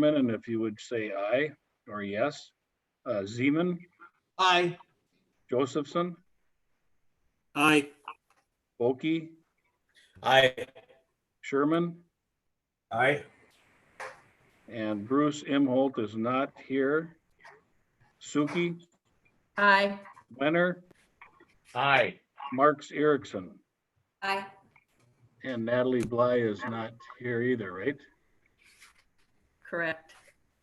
And if you would say aye or yes. Zeman, Aye. Josephson, Aye. Bulkey, Aye. Sherman, Aye. and Bruce Imholt is not here. Suki, Aye. Wenner, Aye. Marks Erickson, Aye. and Natalie Bly is not here either, right? Correct.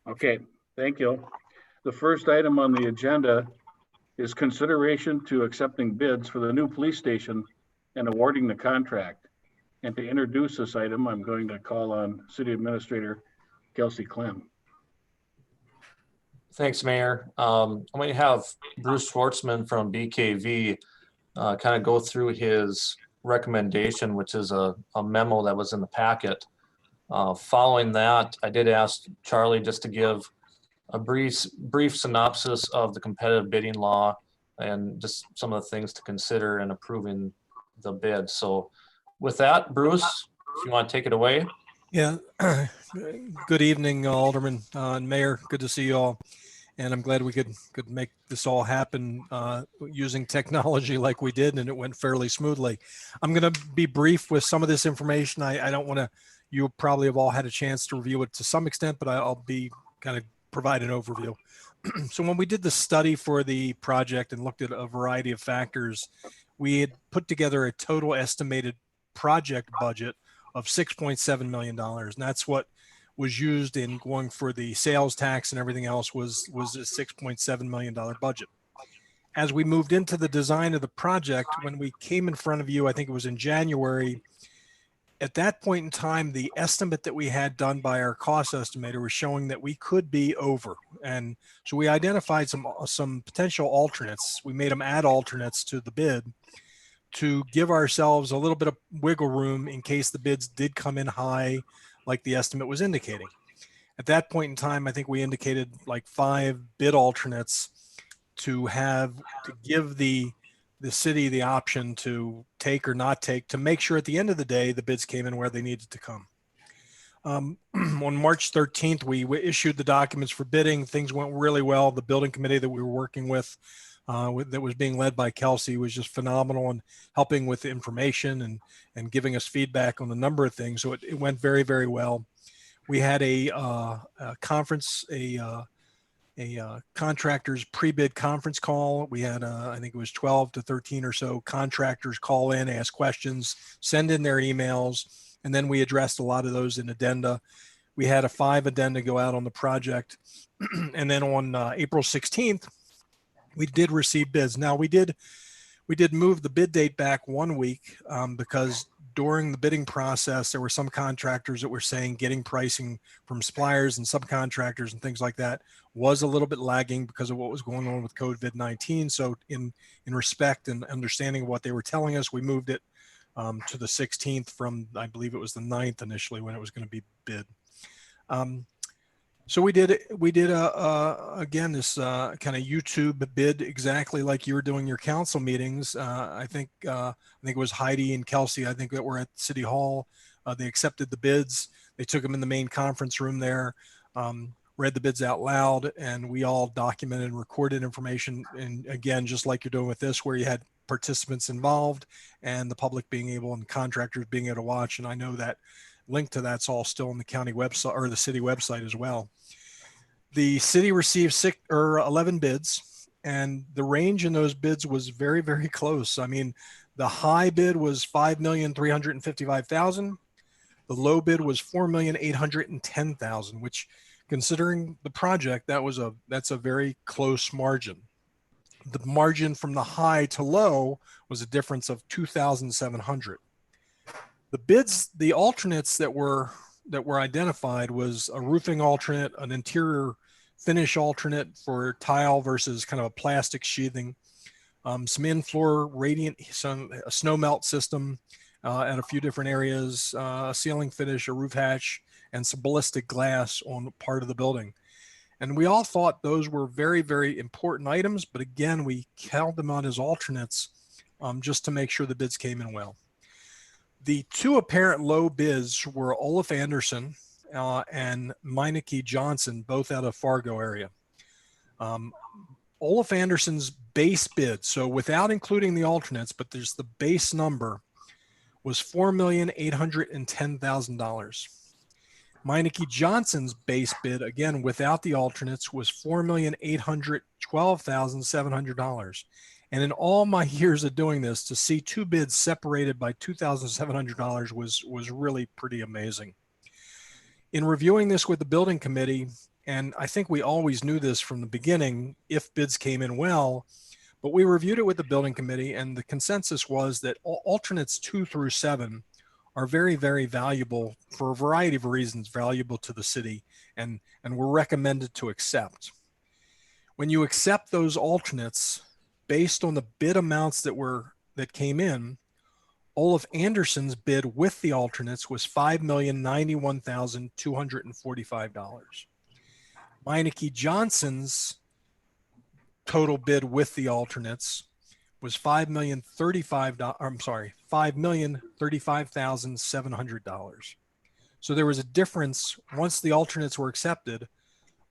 Okay, thank you. The first item on the agenda is consideration to accepting bids for the new police station and awarding the contract. And to introduce this item, I'm going to call on City Administrator Kelsey Clem. Thanks, Mayor. I'm going to have Bruce Schwartzman from BKV kind of go through his recommendation, which is a memo that was in the packet. Following that, I did ask Charlie just to give a brief synopsis of the competitive bidding law and just some of the things to consider in approving the bid. So with that, Bruce, if you want to take it away. Yeah. Good evening, Alderman and Mayor. Good to see you all. And I'm glad we could make this all happen using technology like we did, and it went fairly smoothly. I'm going to be brief with some of this information. I don't want to, you probably have all had a chance to review it to some extent, but I'll be kind of provide an overview. So when we did the study for the project and looked at a variety of factors, we had put together a total estimated project budget of $6.7 million. And that's what was used in going for the sales tax and everything else was a $6.7 million budget. As we moved into the design of the project, when we came in front of you, I think it was in January, at that point in time, the estimate that we had done by our cost estimator was showing that we could be over. And so we identified some potential alternates. We made them add alternates to the bid to give ourselves a little bit of wiggle room in case the bids did come in high, like the estimate was indicating. At that point in time, I think we indicated like 5 bid alternates to give the city the option to take or not take, to make sure at the end of the day, the bids came in where they needed to come. On March 13th, we issued the documents for bidding. Things went really well. The building committee that we were working with, that was being led by Kelsey, was just phenomenal in helping with the information and giving us feedback on a number of things. So it went very, very well. We had a conference, a contractors pre-bid conference call. We had, I think it was 12 to 13 or so contractors call in, ask questions, send in their emails, and then we addressed a lot of those in addenda. We had a 5 addenda go out on the project. And then on April 16th, we did receive bids. Now we did move the bid date back 1 week because during the bidding process, there were some contractors that were saying getting pricing from suppliers and subcontractors and things like that was a little bit lagging because of what was going on with COVID-19. So in respect and understanding of what they were telling us, we moved it to the 16th from, I believe it was the 9th initially when it was going to be bid. So we did again, this kind of YouTube bid exactly like you were doing your council meetings. I think it was Heidi and Kelsey, I think, that were at City Hall. They accepted the bids. They took them in the main conference room there, read the bids out loud, and we all documented and recorded information. And again, just like you're doing with this, where you had participants involved and the public being able and contractors being able to watch. And I know that link to that's all still on the county website or the city website as well. The city received 11 bids, and the range in those bids was very, very close. I mean, the high bid was $5,355,000. The low bid was $4,810,000, which, considering the project, that's a very close margin. The margin from the high to low was a difference of $2,700. The bids, the alternates that were identified was a roofing alternate, an interior finish alternate for tile versus kind of a plastic sheathing, some in-floor radiant, a snow melt system at a few different areas, a ceiling finish, a roof hatch, and some ballistic glass on part of the building. And we all thought those were very, very important items, but again, we held them on as alternates just to make sure the bids came in well. The 2 apparent low bids were Olaf Anderson and Meineke Johnson, both out of Fargo area. Olaf Anderson's base bid, so without including the alternates, but there's the base number, was $4,810,000. Meineke Johnson's base bid, again without the alternates, was $4,812,700. And in all my years of doing this, to see two bids separated by $2,700 was really pretty amazing. In reviewing this with the building committee, and I think we always knew this from the beginning if bids came in well, but we reviewed it with the building committee, and the consensus was that alternates 2 through 7 are very, very valuable for a variety of reasons, valuable to the city, and were recommended to accept. When you accept those alternates based on the bid amounts that came in, Olaf Anderson's bid with the alternates was $5,091,245. Meineke Johnson's total bid with the alternates was $5,035,700. So there was a difference once the alternates were accepted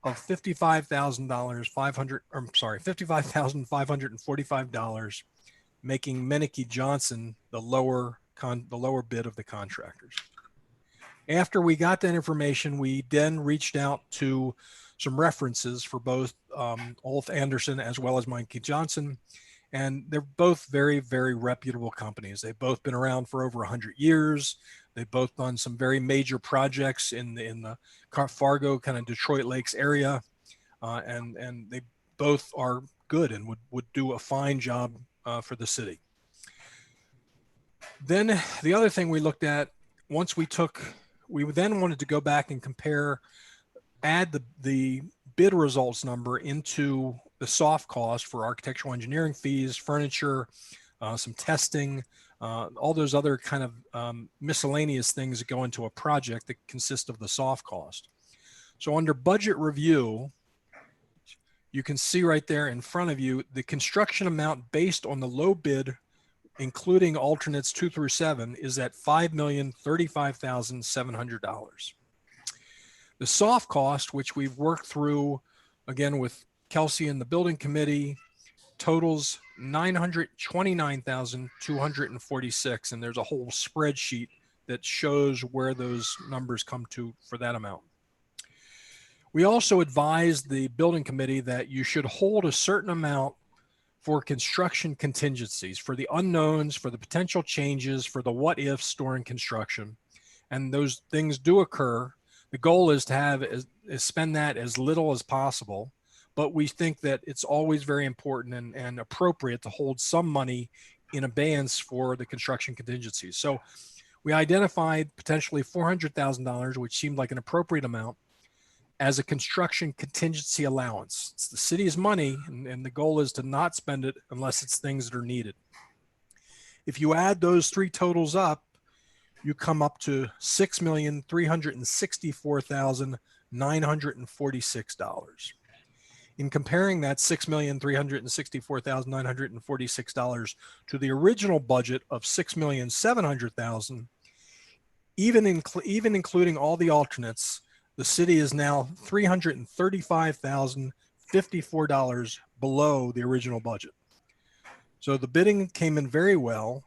of $55,545, making Meineke Johnson the lower bid of the contractors. After we got that information, we then reached out to some references for both Olaf Anderson as well as Meineke Johnson. And they're both very, very reputable companies. They've both been around for over 100 years. They've both done some very major projects in the Fargo, kind of Detroit Lakes area. And they both are good and would do a fine job for the city. Then the other thing we looked at, we then wanted to go back and add the bid results number into the soft cost for architectural engineering fees, furniture, some testing, all those other kind of miscellaneous things that go into a project that consist of the soft cost. So under budget review, you can see right there in front of you, the construction amount based on the low bid, including alternates 2 through 7, is at $5,035,700. The soft cost, which we've worked through again with Kelsey and the building committee, totals $929,246. And there's a whole spreadsheet that shows where those numbers come to for that amount. We also advised the building committee that you should hold a certain amount for construction contingencies, for the unknowns, for the potential changes, for the what ifs during construction. And those things do occur. The goal is to spend that as little as possible, but we think that it's always very important and appropriate to hold some money in abeyance for the construction contingencies. So we identified potentially $400,000, which seemed like an appropriate amount, as a construction contingency allowance. It's the city's money, and the goal is to not spend it unless it's things that are needed. If you add those three totals up, you come up to $6,364,946. In comparing that $6,364,946 to the original budget of $6,700,000, even including all the alternates, the city is now $335,054 below the original budget. So the bidding came in very well.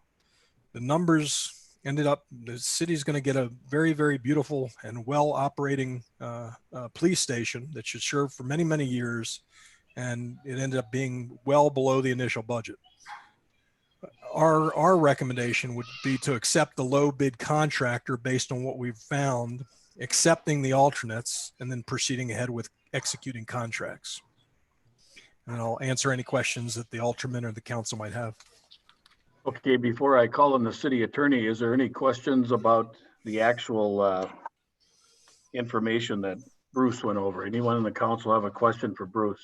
The numbers ended up, the city's going to get a very, very beautiful and well operating police station that should serve for many, many years. And it ended up being well below the initial budget. Our recommendation would be to accept the low bid contractor based on what we've found, accepting the alternates, and then proceeding ahead with executing contracts. And I'll answer any questions that the alderman or the council might have. Okay, before I call on the city attorney, is there any questions about the actual information that Bruce went over? Anyone in the council have a question for Bruce?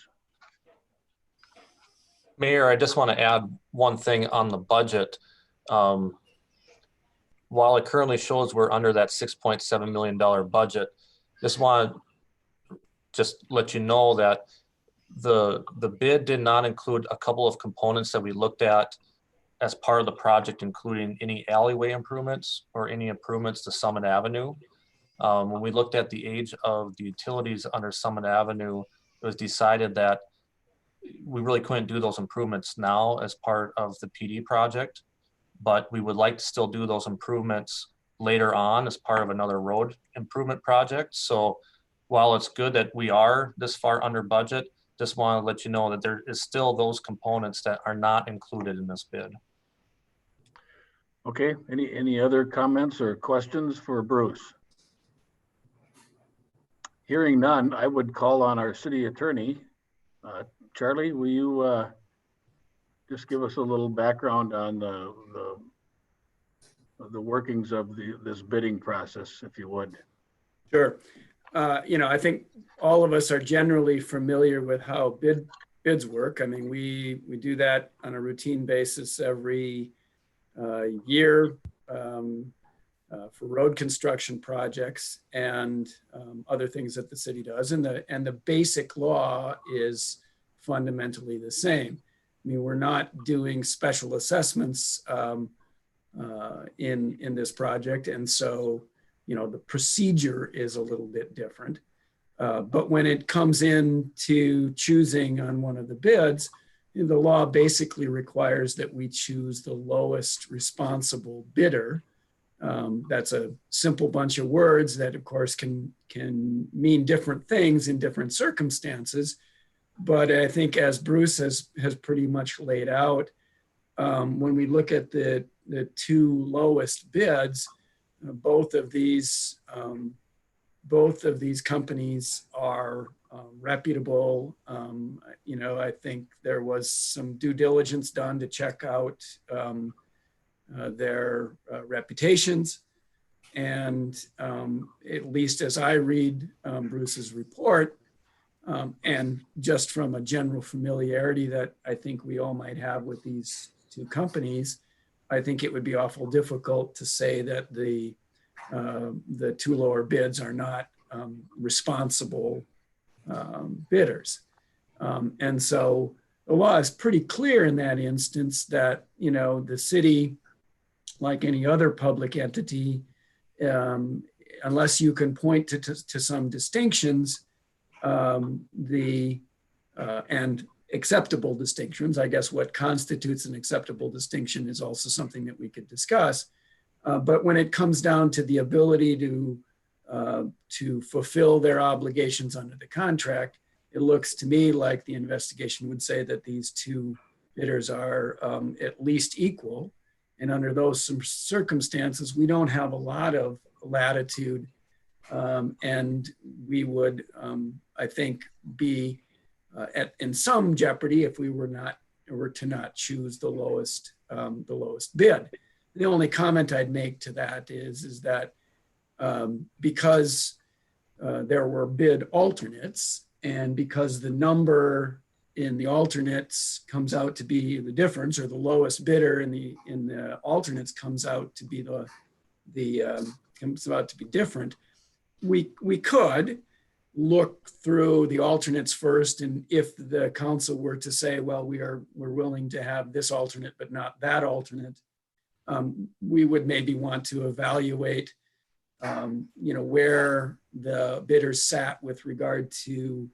Mayor, I just want to add one thing on the budget. While it currently shows we're under that $6.7 million budget, just want to let you know that the bid did not include a couple of components that we looked at as part of the project, including any alleyway improvements or any improvements to Summit Avenue. When we looked at the age of the utilities under Summit Avenue, it was decided that we really couldn't do those improvements now as part of the PD project, but we would like to still do those improvements later on as part of another road improvement project. So while it's good that we are this far under budget, just want to let you know that there is still those components that are not included in this bid. Okay, any other comments or questions for Bruce? Hearing none, I would call on our city attorney. Charlie, will you just give us a little background on the workings of this bidding process, if you would? Sure. I think all of us are generally familiar with how bids work. I mean, we do that on a routine basis every year for road construction projects and other things that the city does. And the basic law is fundamentally the same. I mean, we're not doing special assessments in this project. And so, the procedure is a little bit different. But when it comes in to choosing on one of the bids, the law basically requires that we choose the lowest responsible bidder. That's a simple bunch of words that, of course, can mean different things in different circumstances. But I think, as Bruce has pretty much laid out, when we look at the two lowest bids, both of these companies are reputable. I think there was some due diligence done to check out their reputations. And at least as I read Bruce's report, and just from a general familiarity that I think we all might have with these two companies, I think it would be awful difficult to say that the two lower bids are not responsible bidders. And so the law is pretty clear in that instance that, the city, like any other public entity, unless you can point to some distinctions, and acceptable distinctions. I guess what constitutes an acceptable distinction is also something that we could discuss. But when it comes down to the ability to fulfill their obligations under the contract, it looks to me like the investigation would say that these two bidders are at least equal. And under those circumstances, we don't have a lot of latitude, and we would, I think, be in some jeopardy if we were to not choose the lowest bid. The only comment I'd make to that is that because there were bid alternates, and because the number in the alternates comes out to be the difference, or the lowest bidder in the alternates comes out to be different, we could look through the alternates first, and if the council were to say, well, we're willing to have this alternate but not that alternate, we would maybe want to evaluate where the bidders sat with regard to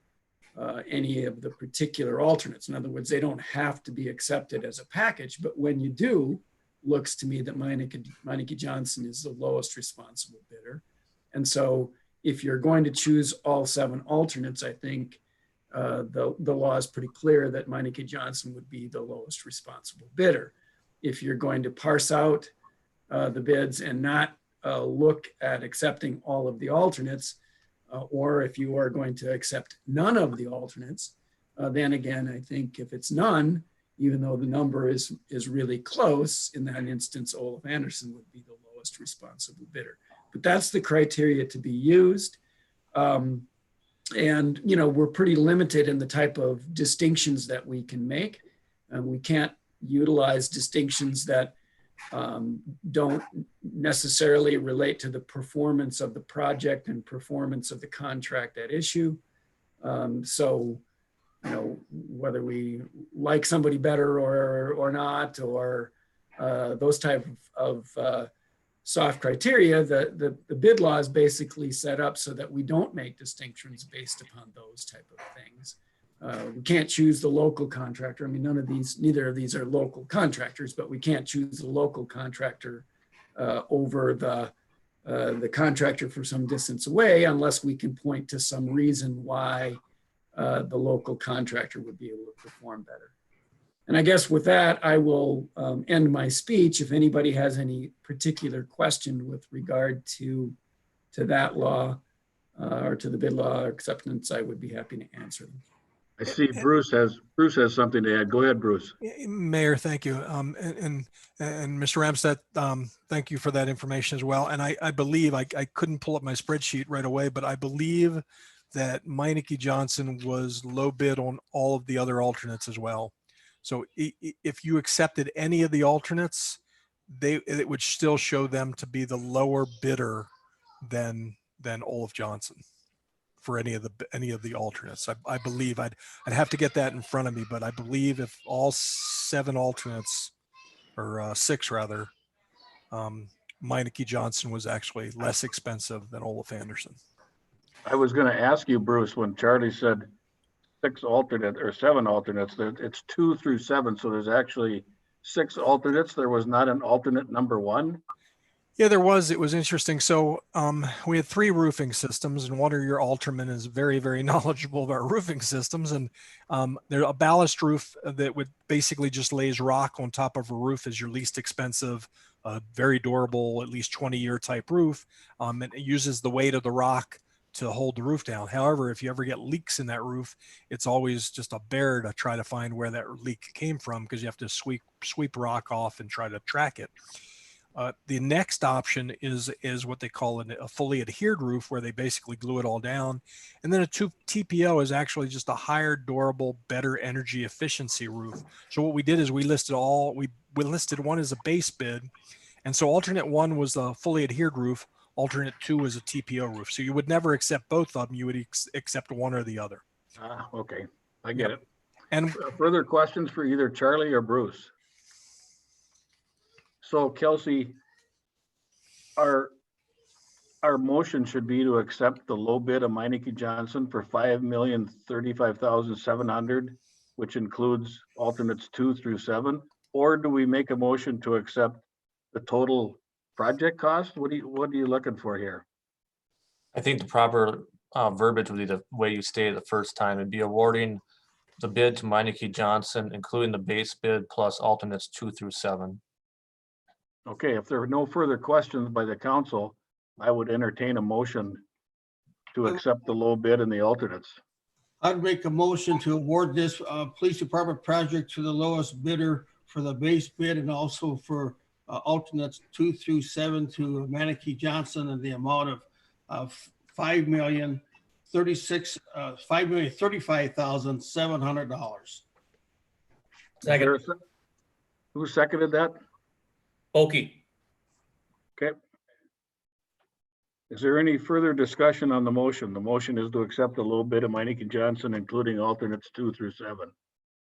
any of the particular alternates. In other words, they don't have to be accepted as a package, but when you do, looks to me that Meineke Johnson is the lowest responsible bidder. And so if you're going to choose all 7 alternates, I think the law is pretty clear that Meineke Johnson would be the lowest responsible bidder. If you're going to parse out the bids and not look at accepting all of the alternates, or if you are going to accept none of the alternates, then again, I think if it's none, even though the number is really close, in that instance, Olaf Anderson would be the lowest responsible bidder. But that's the criteria to be used. And, we're pretty limited in the type of distinctions that we can make. We can't utilize distinctions that don't necessarily relate to the performance of the project and performance of the contract at issue. So, whether we like somebody better or not, or those type of soft criteria, the bid law is basically set up so that we don't make distinctions based upon those type of things. We can't choose the local contractor. I mean, neither of these are local contractors, but we can't choose the local contractor over the contractor for some distance away unless we can point to some reason why the local contractor would be able to perform better. And I guess with that, I will end my speech. If anybody has any particular question with regard to that law or to the bid law Acceptance, I would be happy to answer them. I see Bruce has something to add. Go ahead, Bruce. Mayor, thank you. And Mr. Ramstad, thank you for that information as well. And I believe, I couldn't pull up my spreadsheet right away, but I believe that Meineke Johnson was low bid on all of the other alternates as well. So if you accepted any of the alternates, it would still show them to be the lower bidder than Olaf Johnson for any of the alternates. I believe I'd have to get that in front of me, but I believe if all 7 alternates, or 6 rather, Meineke Johnson was actually less expensive than Olaf Anderson. I was going to ask you, Bruce, when Charlie said 6 alternate or 7 alternates, it's 2 through 7. So there's actually 6 alternates. There was not an alternate number 1. Yeah, there was. It was interesting. So we had 3 roofing systems, and one of your aldermen is very, very knowledgeable about roofing systems. And there's a ballast roof that would basically just lays rock on top of a roof is your least expensive, very durable, at least 20-year type roof. And it uses the weight of the rock to hold the roof down. However, if you ever get leaks in that roof, it's always just a bear to try to find where that leak came from, because you have to sweep rock off and try to track it. The next option is what they call a fully adhered roof, where they basically glue it all down. And then a TPO is actually just a higher durable, better energy efficiency roof. So what we did is we listed one as a base bid. And so alternate 1 was a fully adhered roof. Alternate 2 was a TPO roof. So you would never accept both of them. You would accept one or the other. Okay. I get it. And Further questions for either Charlie or Bruce? So Kelsey, our motion should be to accept the low bid of Meineke Johnson for $5,035,700, which includes alternates 2 through 7, or do we make a motion to accept the total project cost? What are you looking for here? I think the proper verbiage would be the way you stated the first time. It'd be awarding the bid to Meineke Johnson, including the base bid plus alternates 2 through 7. Okay, if there are no further questions by the council, I would entertain a motion to accept the low bid and the alternates. I'd make a motion to award this police department project to the lowest bidder for the base bid and also for alternates 2 through 7 to Meineke Johnson in the amount of $5,035,700. Second. Who seconded that? Okie. Okay. Is there any further discussion on the motion? The motion is to accept the low bid of Meineke Johnson, including alternates 2 through 7.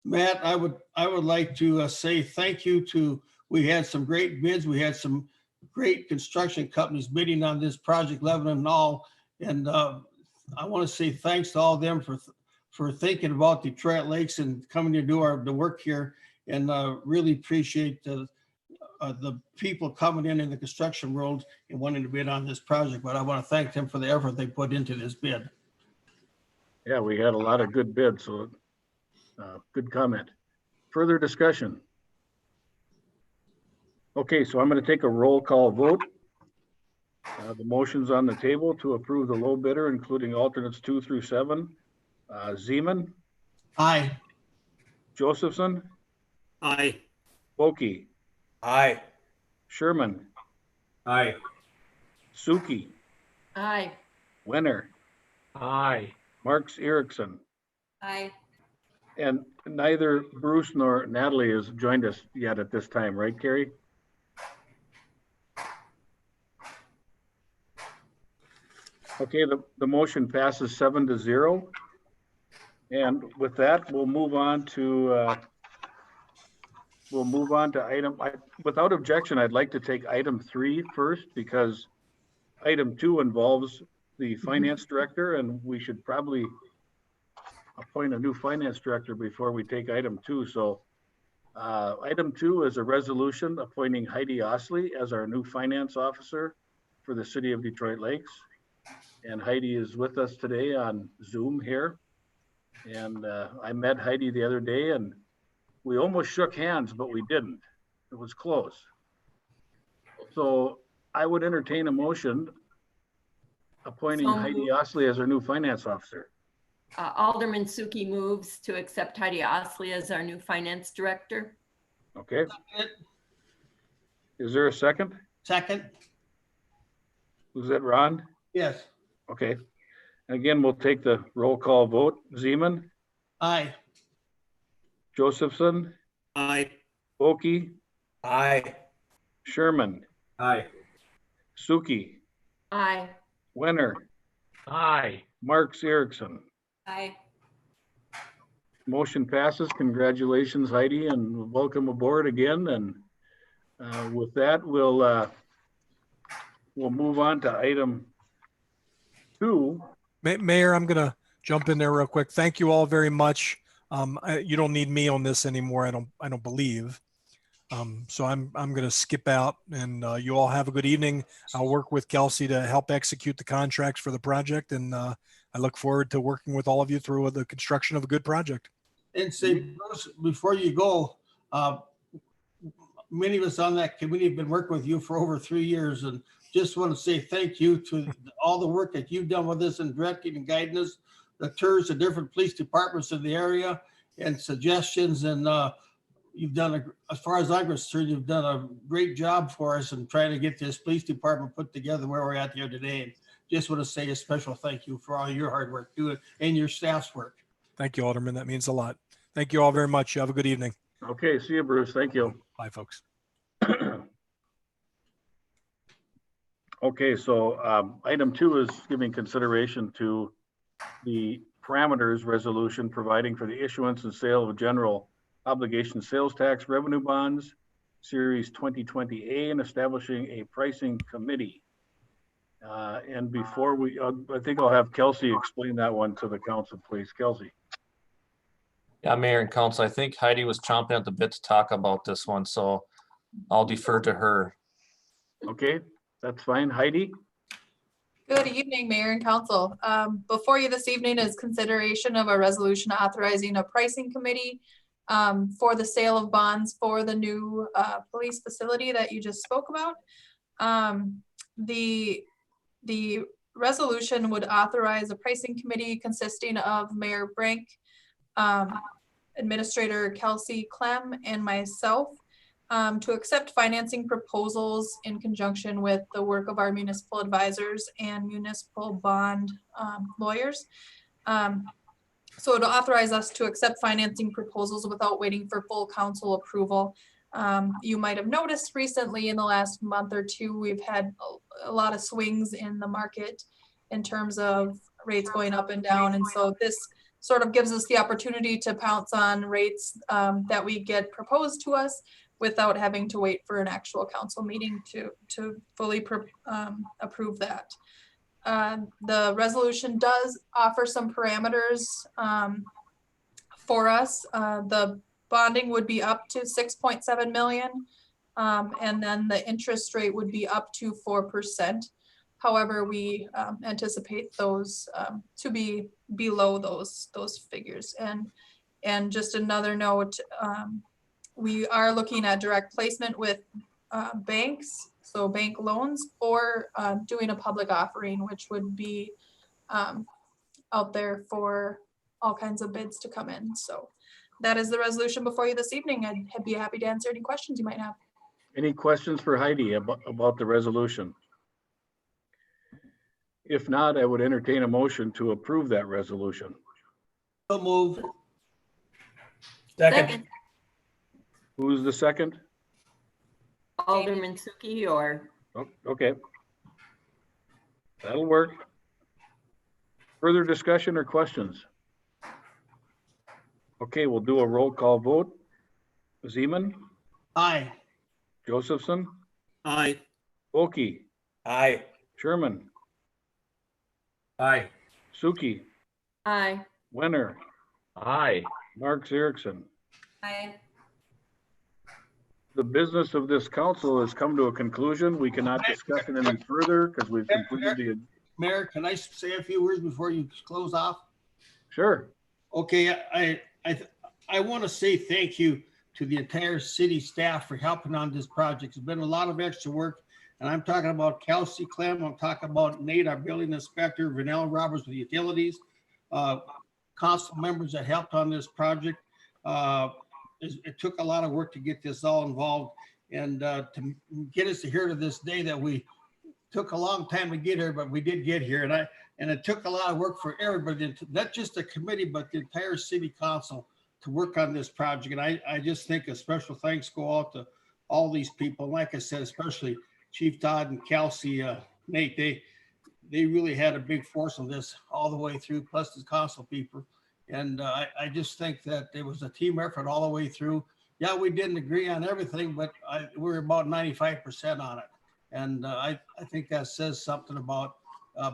Matt, I would like to say thank you to, we had some great bids. We had some great construction companies bidding on this project, Lebanon and all. And I want to say thanks to all of them for thinking about Detroit Lakes and coming to do the work here, and really appreciate the people coming in the construction world and wanting to bid on this project. But I want to thank them for the effort they put into this bid. Yeah, we had a lot of good bids, so good comment. Further discussion? Okay, so I'm going to take a roll call vote. The motion's on the table to approve the low bidder, including alternates 2 through 7. Zeman, Aye. Josephson, Aye. Boki, Aye. Sherman, Aye. Suki, Aye. Wenner, Aye. Marks Erickson, Aye. and neither Bruce nor Natalie has joined us yet at this time, right, Carrie? Okay, the motion passes 7-0. And with that, we'll move on to we'll move on to without objection, I'd like to take item 3 first because item 2 involves the finance director, and we should probably appoint a new finance director before we take item 2. So item 2 is a resolution appointing Heidi Osley as our new finance officer for the city of Detroit Lakes. And Heidi is with us today on Zoom here. And I met Heidi the other day and we almost shook hands, but we didn't. It was close. So I would entertain a motion appointing So Heidi moved. Osley as our new finance officer. Alderman Suki moves to accept Heidi Osley as our new finance director. Okay. Is there a second? Second, Was that Ron? yes. Okay. And again, we'll take the roll call vote. Zeman, Aye. Josephson, Aye. Oki, Aye. Sherman, Aye. Suki, Aye. Wenner, Aye. Marks Erickson. Aye. Motion passes. Congratulations, Heidi, and welcome aboard again. And with that, we'll move on to item 2. Mayor, I'm going to jump in there real quick. Thank you all very much. You don't need me on this anymore. I don't believe. So I'm going to skip out, and you all have a good evening. I'll work with Kelsey to help execute the contracts for the project, and I look forward to working with all of you through the construction of a good project. And say, Bruce, before you go, many of us on that committee have been working with you for over 3 years, and just want to say thank you to all the work that you've done with this and directing and guiding us, the tours to different police departments in the area and suggestions. And you've done, as far as I'm concerned, you've done a great job for us in trying to get this police department put together where we're at here today. And just want to say a special thank you for all your hard work doing and your staff's work. Thank you, Alderman. That means a lot. Thank you all very much. You have a good evening. Okay, see you, Bruce. Thank you. Bye, folks. Okay, so item 2 is giving consideration to the parameters resolution providing for the issuance and sale of general obligation sales tax revenue bonds, Series 2020A, and establishing a pricing committee. And before I think I'll have Kelsey explain that one to the council, please. Kelsey. Yeah, Mayor and Council, I think Heidi was chomping at the bit to talk about this one, so I'll defer to her. Okay, that's fine. Heidi? Good evening, Mayor and Council. Before you this evening is consideration of a resolution authorizing a pricing committee for the sale of bonds for the new police facility that you just spoke about. The resolution would authorize a pricing committee consisting of Mayor Brink, Administrator Kelsey Clem, and myself to accept financing proposals in conjunction with the work of our municipal advisors and municipal bond lawyers. So to authorize us to accept financing proposals without waiting for full council approval. You might have noticed recently in the last month or two, we've had a lot of swings in the market in terms of rates going up and down. And so this sort of gives us the opportunity to pounce on rates that we get proposed to us without having to wait for an actual council meeting to fully approve that. The resolution does offer some parameters for us. The bonding would be up to 6.7 million, and then the interest rate would be up to 4%. However, we anticipate those to be below those figures. And just another note, we are looking at direct placement with banks, so bank loans, or doing a public offering, which would be out there for all kinds of bids to come in. So that is the resolution before you this evening. I'd be happy to answer any questions you might have. Any questions for Heidi about the resolution? If not, I would entertain a motion to approve that resolution. So move. Second. Who's the second? Alderman Suki or Oh, okay. That'll work. Further discussion or questions? Okay, we'll do a roll call vote. Zeman, Aye. Josephson, Aye. Wolke, Aye. Sherman, Aye. Suki, Aye. Wenner, Aye. Marks Erickson. Aye. The business of this council has come to a conclusion. We cannot discuss it any further because we've completed the, Mayor, can I say a few words before you close off? sure. Okay, I want to say thank you to the entire city staff for helping on this project. It's been a lot of extra work. And I'm talking about Kelsey Clem, I'm talking about Nate, our building inspector, Vanell Roberts with utilities, council members that helped on this project. It took a lot of work to get this all involved and to get us here to this day that we took a long time to get here, but we did get here. And it took a lot of work for everybody, not just the committee, but the entire city council to work on this project. And I just think a special thanks go out to all these people. Like I said, especially Chief Todd and Kelsey, Nate, they really had a big force on this all the way through, plus the council people. And I just think that it was a team effort all the way through. Yeah, we didn't agree on everything, but we're about 95% on it. And I think that says something about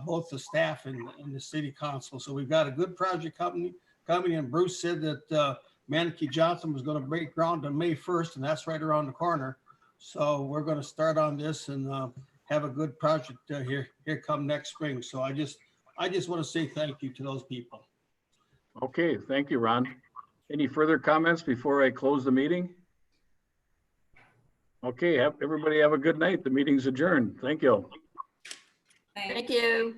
both the staff and the city council. So we've got a good project coming. And Bruce said that Manakee Johnson was going to break ground on May 1st, and that's right around the corner. So we're going to start on this and have a good project here come next spring. So I just want to say thank you to those people. Okay, thank you, Ron. Any further comments before I close the meeting? Okay, everybody have a good night. The meeting's adjourned. Thank you. Thank you.